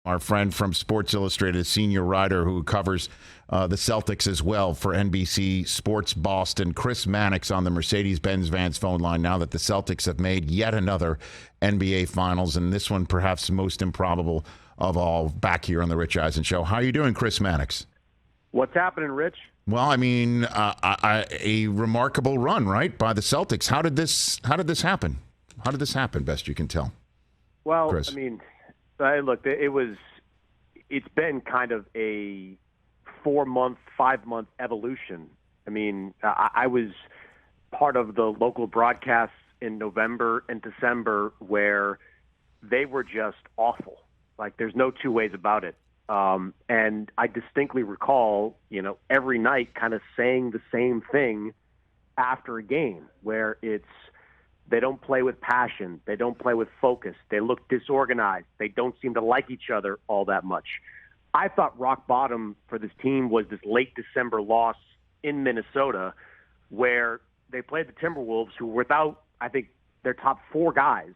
our friend from Sports Illustrated, a senior writer who covers the Celtics as well for NBC Sports Boston. Chris Mannix on the Mercedes-Benz Vans phone line now that the Celtics have made yet another NBA Finals, and this one perhaps the most improbable of all, back here on the Rich Eisen Show. How are you doing, Chris Mannix? What's happening, Rich? Well, I mean, a remarkable run, right, by the Celtics. How did this happen? How did this happen, best you can tell? Well, Chris? I mean, look, it's been kind of a 4-month, 5-month evolution. I mean, I was part of the local broadcasts in November and December where they were just awful. Like, there's no two ways about it. And I distinctly recall, every night kind of saying the same thing after a game where they don't play with passion. They don't play with focus. They look disorganized. They don't seem to like each other all that much. I thought rock bottom for this team was this late December loss in Minnesota where they played the Timberwolves, who were without, I think, their top 4 guys,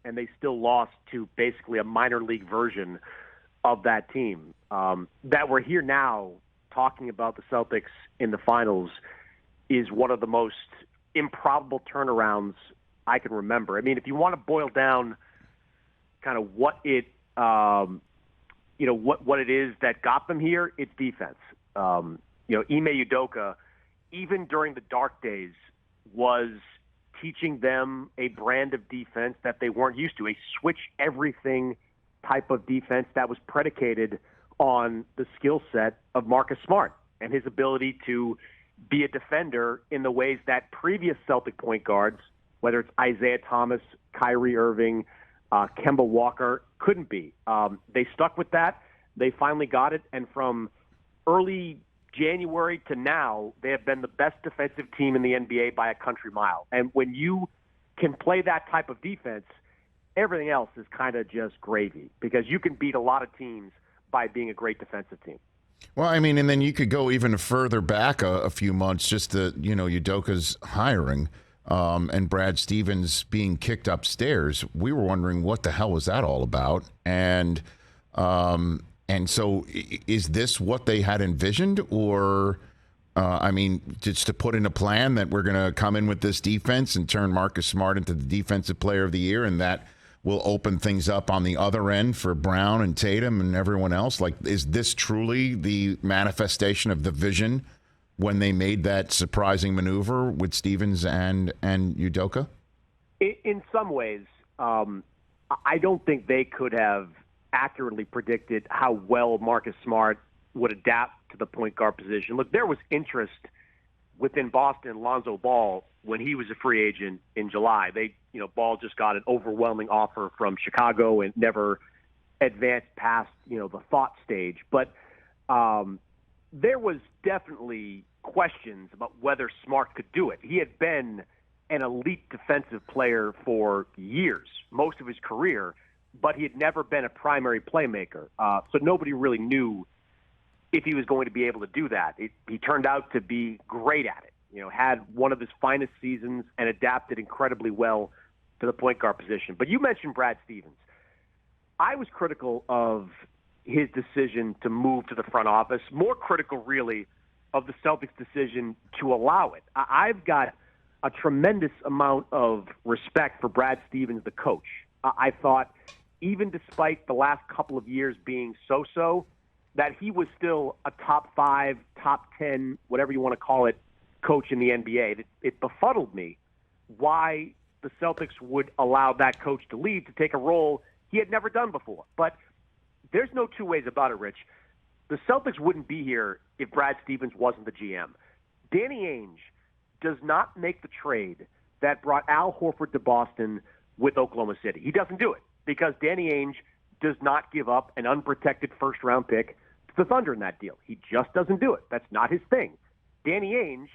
and they still lost to basically a minor league version of that team. That we're here now talking about the Celtics in the finals is one of the most improbable turnarounds I can remember. I mean, if you want to boil down kind of what it, what it is that got them here, it's defense. Ime Udoka, even during the dark days, was teaching them a brand of defense that they weren't used to, a switch everything type of defense that was predicated on the skill set of Marcus Smart and his ability to be a defender in the ways that previous Celtic point guards, whether it's Isaiah Thomas, Kyrie Irving, Kemba Walker, couldn't be. They stuck with that. They finally got it. And from early January to now, they have been the best defensive team in the NBA by a country mile. And when you can play that type of defense, everything else is kind of just gravy because you can beat a lot of teams by being a great defensive team. Well, I mean, and then you could go even further back a few months, just the, Udoka's hiring and Brad Stevens being kicked upstairs. We were wondering what the hell was that all about? And so is this what they had envisioned, or just to put in a plan that we're going to come in with this defense and turn Marcus Smart into the defensive player of the year, and that will open things up on the other end for Brown and Tatum and everyone else? Like, is this truly the manifestation of the vision when they made that surprising maneuver with Stevens and Udoka? In some ways, I don't think they could have accurately predicted how well Marcus Smart would adapt to the point guard position. Look, there was interest within Boston, Lonzo Ball, when he was a free agent in July. Ball just got an overwhelming offer from Chicago and never advanced past, the thought stage. But there was definitely questions about whether Smart could do it. He had been an elite defensive player for years, most of his career, but he had never been a primary playmaker. So nobody really knew if he was going to be able to do that. He turned out to be great at it. Had one of his finest seasons and adapted incredibly well to the point guard position. But you mentioned Brad Stevens. I was critical of his decision to move to the front office, more critical really of the Celtics' decision to allow it. I've got a tremendous amount of respect for Brad Stevens, the coach. I thought, even despite the last couple of years being so-so, that he was still a top 5, top 10, whatever you want to call it, coach in the NBA. It befuddled me why the Celtics would allow that coach to leave to take a role he had never done before. But there's no two ways about it, Rich. The Celtics wouldn't be here if Brad Stevens wasn't the GM. Danny Ainge does not make the trade that brought Al Horford to Boston with Oklahoma City. He doesn't do it because Danny Ainge does not give up an unprotected first-round pick to the Thunder in that deal. He just doesn't do it. That's not his thing. Danny Ainge,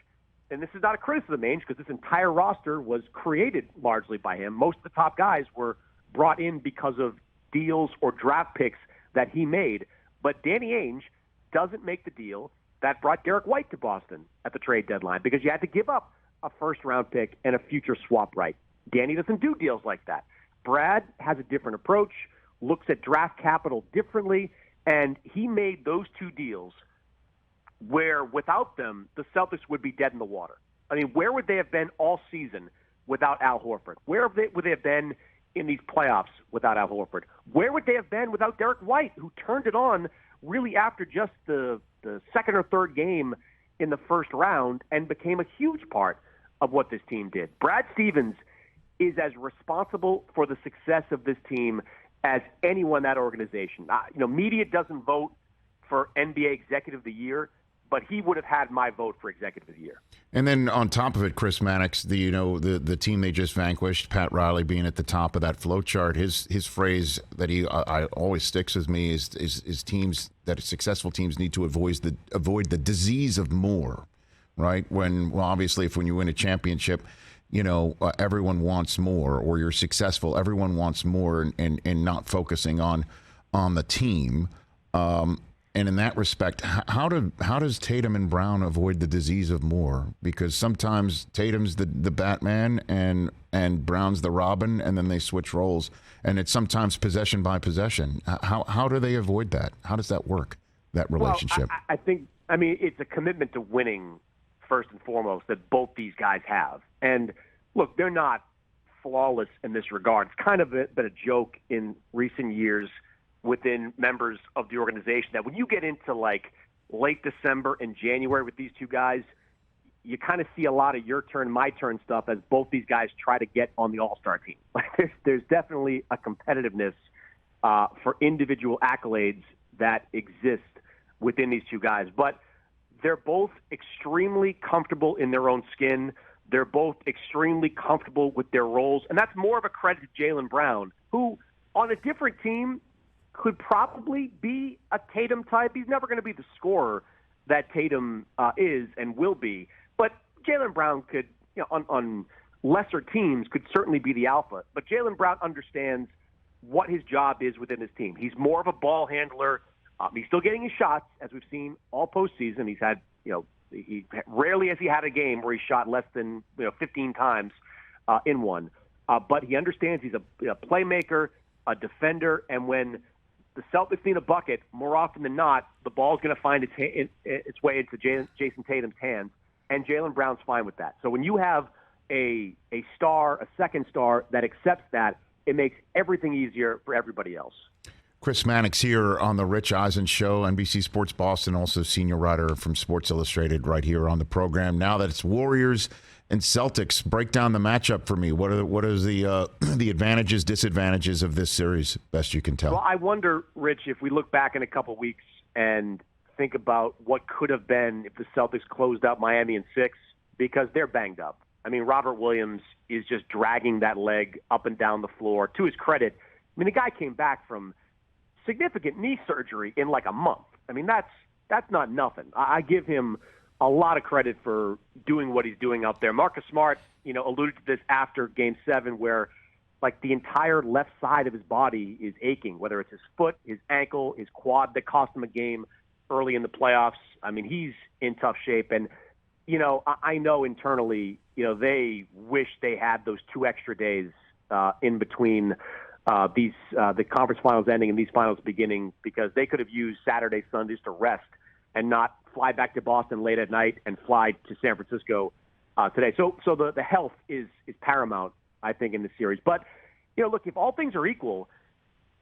and this is not a criticism of Ainge because this entire roster was created largely by him. Most of the top guys were brought in because of deals or draft picks that he made. But Danny Ainge doesn't make the deal that brought Derek White to Boston at the trade deadline because you had to give up a first-round pick and a future swap right. Danny doesn't do deals like that. Brad has a different approach. looks at draft capital differently, and he made those two deals where without them, the Celtics would be dead in the water. I mean, where would they have been all season without Al Horford? Where would they have been in these playoffs without Al Horford? Where would they have been without Derek White, who turned it on really after just the second or third game in the first round and became a huge part of what this team did? Brad Stevens is as responsible for the success of this team as anyone in that organization. Media doesn't vote for NBA Executive of the Year, but he would have had my vote for Executive of the Year. And then on top of it, Chris Mannix, the team they just vanquished, Pat Riley being at the top of that flow chart, his phrase that I always sticks with me is teams that successful teams need to avoid the disease of more, right? When obviously when you win a championship, everyone wants more, or you're successful, everyone wants more, and not focusing on the team. And in that respect, how does Tatum and Brown avoid the disease of more? Because sometimes Tatum's the Batman and Brown's the Robin, and then they switch roles, and it's sometimes possession by possession. How do they avoid that? How does that work, that relationship? Well, I mean, it's a commitment to winning first and foremost that both these guys have. And look, they're not flawless in this regard. It's kind of been a joke in recent years within members of the organization that when you get into like late December and January with these two guys, you kind of see a lot of your turn, my turn stuff as both these guys try to get on the All-Star team. There's definitely a competitiveness for individual accolades that exist within these two guys. But they're both extremely comfortable in their own skin. They're both extremely comfortable with their roles. And that's more of a credit to Jaylen Brown, who on a different team could probably be a Tatum type. He's never going to be the scorer that Tatum is and will be. But Jaylen Brown could, on lesser teams, could certainly be the alpha. But Jaylen Brown understands what his job is within his team. He's more of a ball handler. He's still getting his shots, as we've seen all postseason. He's had, he rarely has he had a game where he shot less than 15 times in one. But he understands he's a playmaker, a defender, and when the Celtics need a bucket, more often than not, the ball's going to find its way into Jason Tatum's hands, and Jaylen Brown's fine with that. So when you have a star, a second star that accepts that, it makes everything easier for everybody else. Chris Mannix here on the Rich Eisen Show, NBC Sports Boston, also senior writer from Sports Illustrated right here on the program. Now that it's Warriors and Celtics, break down the matchup for me. What are the advantages, disadvantages of this series, best you can tell? Well, I wonder, Rich, if we look back in a couple weeks and think about what could have been if the Celtics closed out Miami in 6, because they're banged up. I mean, Robert Williams is just dragging that leg up and down the floor. To his credit, I mean, the guy came back from significant knee surgery in like a month. I mean, that's not nothing. I give him a lot of credit for doing what he's doing out there. Marcus Smart, alluded to this after Game 7, where like the entire left side of his body is aching, whether it's his foot, his ankle, his quad that cost him a game early in the playoffs. I mean, he's in tough shape. And, I know internally, they wish they had those 2 extra days in between the conference finals ending and these finals beginning, because they could have used Saturday, Sundays to rest and not fly back to Boston late at night and fly to San Francisco today. So the health is paramount, I think, in this series. But, look, if all things are equal,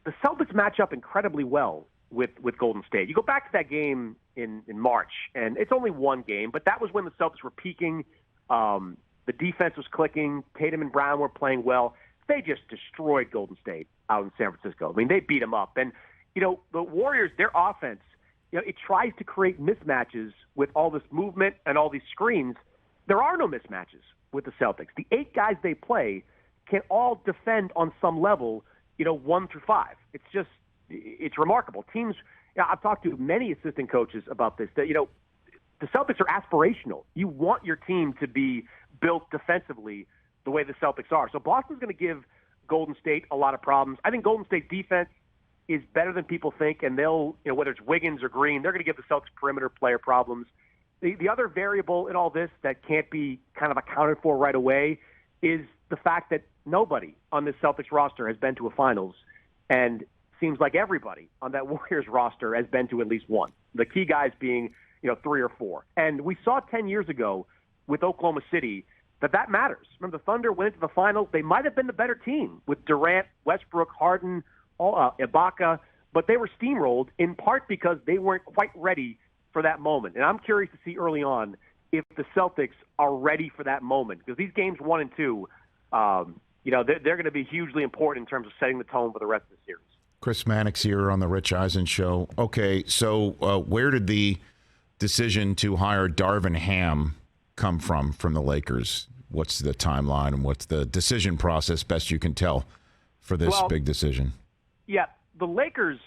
the Celtics match up incredibly well with Golden State. You go back to that game in March, and it's only one game, but that was when the Celtics were peaking. The defense was clicking. Tatum and Brown were playing well. They just destroyed Golden State out in San Francisco. I mean, they beat them up. And, the Warriors, their offense, it tries to create mismatches with all this movement and all these screens. There are no mismatches with the Celtics. The 8 guys they play can all defend on some level, 1 through 5. It's remarkable. Teams, I've talked to many assistant coaches about this, that, the Celtics are aspirational. You want your team to be built defensively the way the Celtics are. So Boston's going to give Golden State a lot of problems. I think Golden State's defense is better than people think, and they'll, whether it's Wiggins or Green, they're going to give the Celtics perimeter player problems. The other variable in all this that can't be kind of accounted for right away is the fact that nobody on this Celtics roster has been to a finals. And seems like everybody on that Warriors roster has been to at least one. The key guys being, 3 or 4. And we saw 10 years ago with Oklahoma City that matters. Remember, the Thunder went into the finals. They might have been the better team with Durant, Westbrook, Harden, Ibaka, but they were steamrolled in part because they weren't quite ready for that moment. And I'm curious to see early on if the Celtics are ready for that moment, because these games 1 and 2, they're going to be hugely important in terms of setting the tone for the rest of the series. Chris Mannix here on the Rich Eisen Show. Okay, so where did the decision to hire Darvin Ham come from the Lakers? What's the timeline and what's the decision process, best you can tell, for this big decision? Yeah, the Lakers,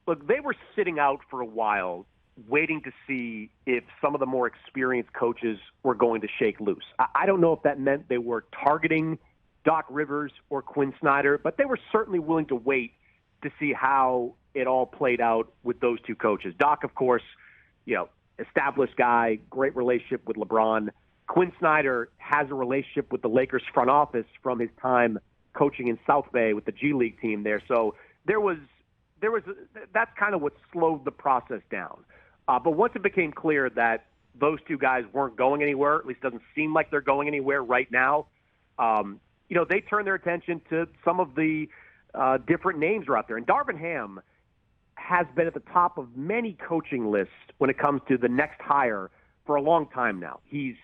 look, they were sitting out for a while waiting to see if some of the more experienced coaches were going to shake loose. I don't know if that meant they were targeting Doc Rivers or Quinn Snyder, but they were certainly willing to wait to see how it all played out with those two coaches. Doc, of course, established guy, great relationship with LeBron. Quinn Snyder has a relationship with the Lakers front office from his time coaching in South Bay with the G League team there. So that's kind of what slowed the process down. But once it became clear that those two guys weren't going anywhere, at least doesn't seem like they're going anywhere right now, they turned their attention to some of the different names are out there. And Darvin Ham has been at the top of many coaching lists when it comes to the next hire for a long time now. He's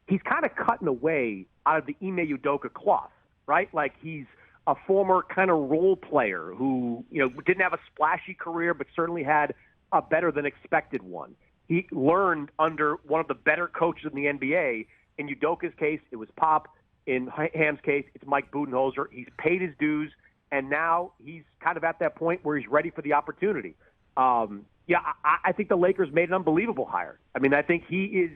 kind of cutting away out of the Ime Udoka cloth, right? Like he's a former kind of role player who, didn't have a splashy career, but certainly had a better than expected one. He learned under one of the better coaches in the NBA. In Udoka's case, it was Pop. In Ham's case, it's Mike Budenholzer. He's paid his dues, and now he's kind of at that point where he's ready for the opportunity. I think the Lakers made an unbelievable hire. I mean, I think he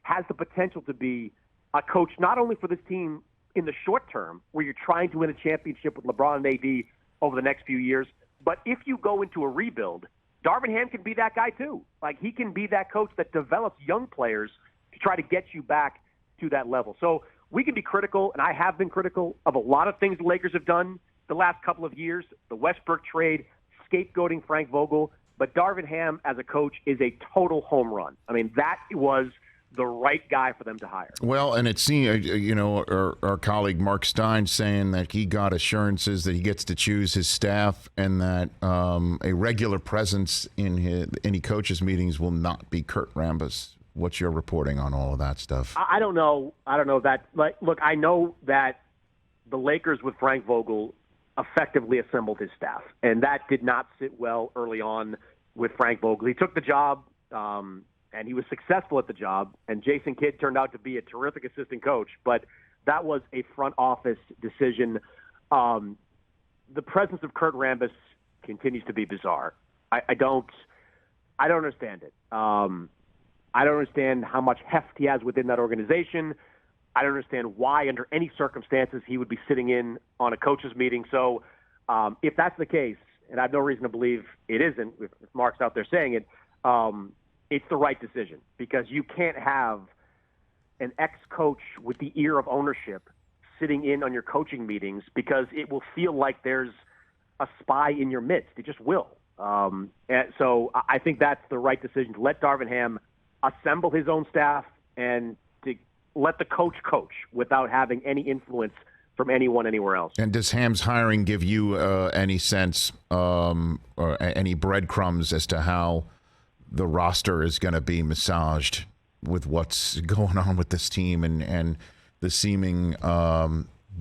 has the potential to be a coach not only for this team in the short term, where you're trying to win a championship with LeBron and AD over the next few years, but if you go into a rebuild, Darvin Ham can be that guy too. Like he can be that coach that develops young players to try to get you back to that level. So we can be critical, and I have been critical of a lot of things the Lakers have done the last couple of years, the Westbrook trade, scapegoating Frank Vogel, but Darvin Ham as a coach is a total home run. I mean, that was the right guy for them to hire. Well, and it seemed, our colleague Mark Stein saying that he got assurances that he gets to choose his staff and that a regular presence in any coaches' meetings will not be Kurt Rambis. What's your reporting on all of that stuff? I don't know that. Look, I know that the Lakers with Frank Vogel effectively assembled his staff, and that did not sit well early on with Frank Vogel. He took the job, and he was successful at the job, and Jason Kidd turned out to be a terrific assistant coach, but that was a front office decision. The presence of Kurt Rambis continues to be bizarre. I don't understand it. I don't understand how much heft he has within that organization. I don't understand why, under any circumstances, he would be sitting in on a coaches meeting. So if that's the case, and I have no reason to believe it isn't, if Mark's out there saying it, it's the right decision, because you can't have an ex-coach with the ear of ownership sitting in on your coaching meetings, because it will feel like there's a spy in your midst. It just will. And so I think that's the right decision, to let Darvin Ham assemble his own staff and to let the coach without having any influence from anyone anywhere else. And does Ham's hiring give you any sense or any breadcrumbs as to how the roster is going to be massaged with what's going on with this team and the seeming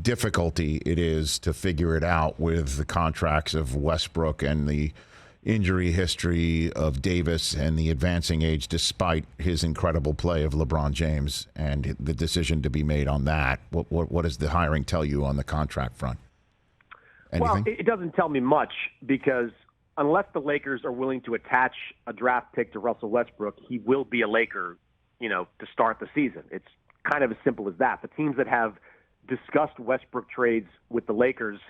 difficulty it is to figure it out with the contracts of Westbrook and the injury history of Davis and the advancing age, despite his incredible play of LeBron James, and the decision to be made on that? What does the hiring tell you on the contract front? Anything? Well, it doesn't tell me much, because unless the Lakers are willing to attach a draft pick to Russell Westbrook, he will be a Laker, to start the season. It's kind of as simple as that. The teams that have discussed Westbrook trades with the Lakers,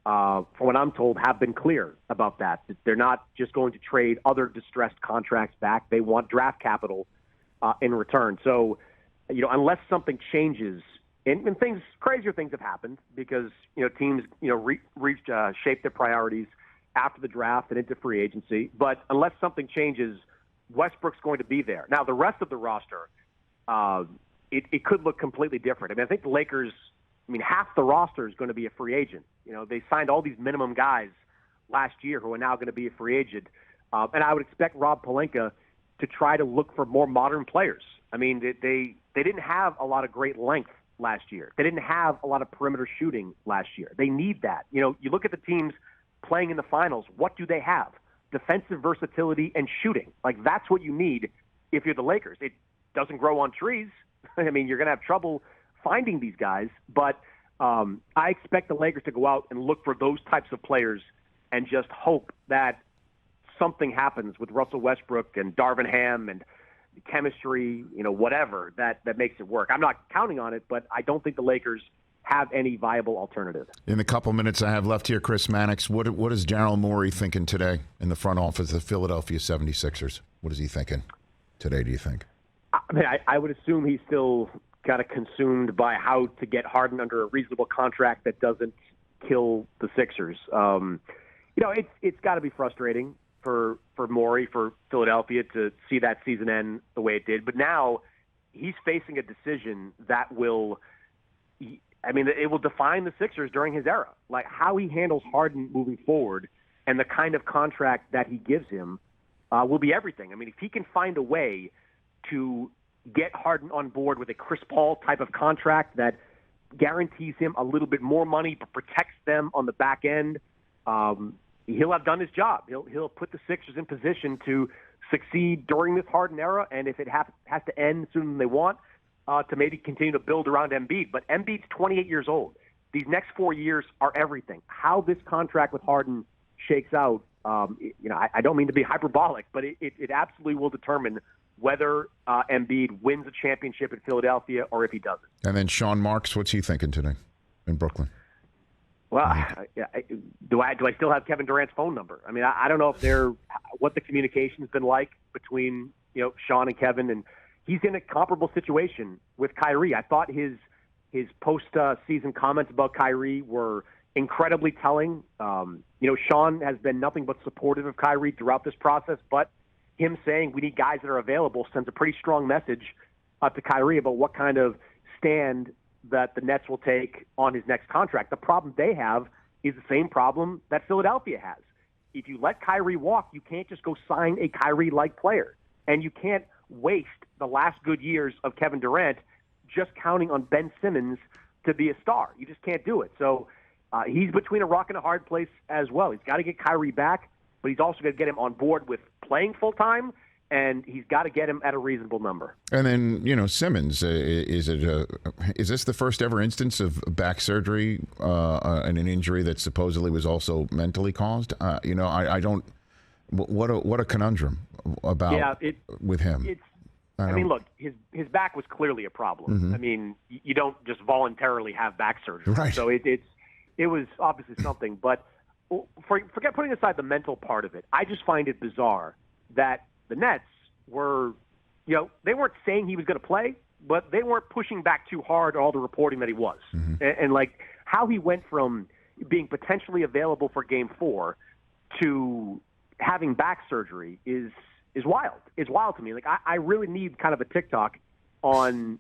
from what I'm told, have been clear about that. They're not just going to trade other distressed contracts back. They want draft capital in return. So, unless something changes, and crazier things have happened, because teams shape their priorities after the draft and into free agency. But unless something changes, Westbrook's going to be there. Now, the rest of the roster, it could look completely different. I mean, I think the Lakers, half the roster is going to be a free agent. They signed all these minimum guys last year who are now going to be a free agent. And I would expect Rob Pelinka to try to look for more modern players. I mean, they didn't have a lot of great length last year. They didn't have a lot of perimeter shooting last year. They need that. You look at the teams playing in the finals, what do they have? Defensive versatility and shooting. Like, that's what you need if you're the Lakers. It doesn't grow on trees. I mean, you're going to have trouble finding these guys. But I expect the Lakers to go out and look for those types of players and just hope that something happens with Russell Westbrook and Darvin Ham and chemistry, whatever, that makes it work. I'm not counting on it, but I don't think the Lakers have any viable alternative. In the couple minutes I have left here, Chris Mannix, what is Daryl Morey thinking today in the front office of the Philadelphia 76ers? What is he thinking today, do you think? I would assume he's still kind of consumed by how to get Harden under a reasonable contract that doesn't kill the Sixers. It's got to be frustrating for Morey, for Philadelphia, to see that season end the way it did. But now he's facing a decision that it will define the Sixers during his era. Like, how he handles Harden moving forward and the kind of contract that he gives him will be everything. I mean, if he can find a way to get Harden on board with a Chris Paul type of contract that guarantees him a little bit more money but protects them on the back end, he'll have done his job. He'll put the Sixers in position to succeed during this Harden era, and if it has to end sooner than they want, to maybe continue to build around Embiid. But Embiid's 28 years old. These next 4 years are everything. How this contract with Harden shakes out, I don't mean to be hyperbolic, but it absolutely will determine whether Embiid wins a championship in Philadelphia or if he doesn't. And then Sean Marks, what's he thinking today in Brooklyn? Well, do I still have Kevin Durant's phone number? I mean, I don't know if what the communication's been like between Sean and Kevin, and he's in a comparable situation with Kyrie. I thought his post-season comments about Kyrie were incredibly telling. Sean has been nothing but supportive of Kyrie throughout this process, but him saying we need guys that are available sends a pretty strong message to Kyrie about what kind of stand that the Nets will take on his next contract. The problem they have is the same problem that Philadelphia has. If you let Kyrie walk, you can't just go sign a Kyrie-like player. And you can't waste the last good years of Kevin Durant just counting on Ben Simmons to be a star. You just can't do it. So he's between a rock and a hard place as well. He's got to get Kyrie back, but he's also got to get him on board with playing full-time, and he's got to get him at a reasonable number. And then, Simmons, is this the first ever instance of back surgery and an injury that supposedly was also mentally caused? I don't. What a conundrum about with him. Look, his back was clearly a problem. Mm-hmm. I mean, you don't just voluntarily have back surgery. Right. So it was obviously something. But forget putting aside the mental part of it. I just find it bizarre that the Nets were, they weren't saying he was going to play, but they weren't pushing back too hard all the reporting that he was. Mm-hmm. And like how he went from being potentially available for Game 4 to having back surgery is wild. It's wild to me. Like I really need kind of a TikTok on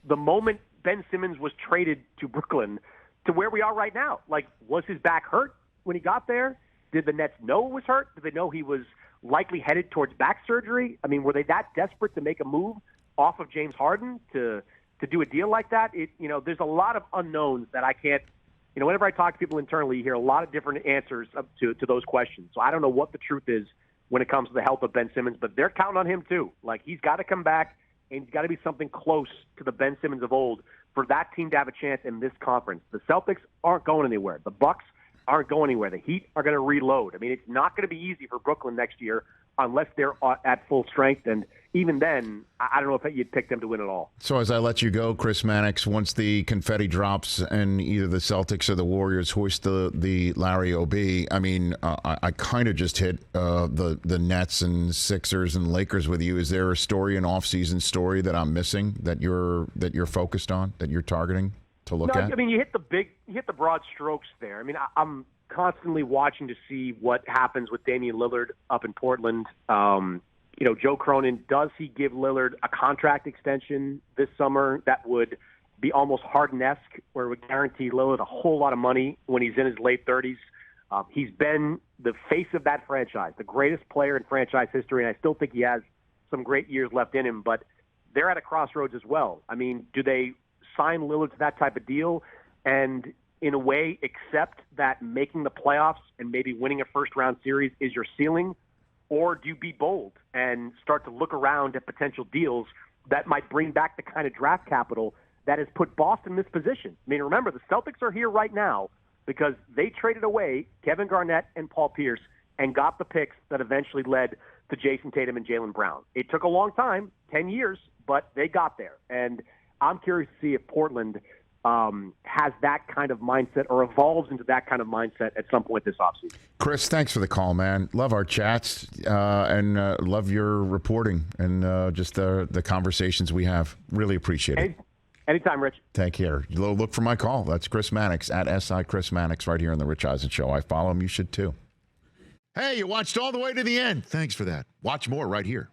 the moment Ben Simmons was traded to Brooklyn to where we are right now. Like, was his back hurt when he got there? Did the Nets know it was hurt? Did they know he was likely headed towards back surgery? I mean, were they that desperate to make a move off of James Harden to do a deal like that? There's a lot of unknowns that I can't. Whenever I talk to people internally, you hear a lot of different answers to those questions. So I don't know what the truth is when it comes to the health of Ben Simmons, but they're counting on him too. Like, he's got to come back, and he's got to be something close to the Ben Simmons of old for that team to have a chance in this conference. The Celtics aren't going anywhere. The Bucks aren't going anywhere. The Heat are going to reload. I mean, it's not going to be easy for Brooklyn next year unless they're at full strength. And even then, I don't know if you'd pick them to win at all. So as I let you go, Chris Mannix, once the confetti drops and either the Celtics or the Warriors hoist the Larry O.B., I mean, I kind of just hit the Nets and Sixers and Lakers with you. Is there a story, an off-season story that I'm missing that you're focused on, that you're targeting to look at? I mean, you hit the broad strokes there. I mean, I'm constantly watching to see what happens with Damian Lillard up in Portland. Joe Cronin, does he give Lillard a contract extension this summer that would be almost Harden-esque, where it would guarantee Lillard a whole lot of money when he's in his late 30s? He's been the face of that franchise, the greatest player in franchise history, and I still think he has some great years left in him, but they're at a crossroads as well. I mean, do they sign Lillard to that type of deal and, in a way, accept that making the playoffs and maybe winning a first-round series is your ceiling? Or do you be bold and start to look around at potential deals that might bring back the kind of draft capital that has put Boston in this position? I mean, remember, the Celtics are here right now because they traded away Kevin Garnett and Paul Pierce and got the picks that eventually led to Jason Tatum and Jaylen Brown. It took a long time, 10 years, but they got there. And I'm curious to see if Portland has that kind of mindset or evolves into that kind of mindset at some point this offseason. Chris, thanks for the call, man. Love our chats and love your reporting and just the conversations we have. Really appreciate it. Anytime, Rich. Take care. Look for my call. That's Chris Mannix at SI Chris Mannix right here on the Rich Eisen Show. I follow him. You should too. Hey, you watched all the way to the end. Thanks for that. Watch more right here.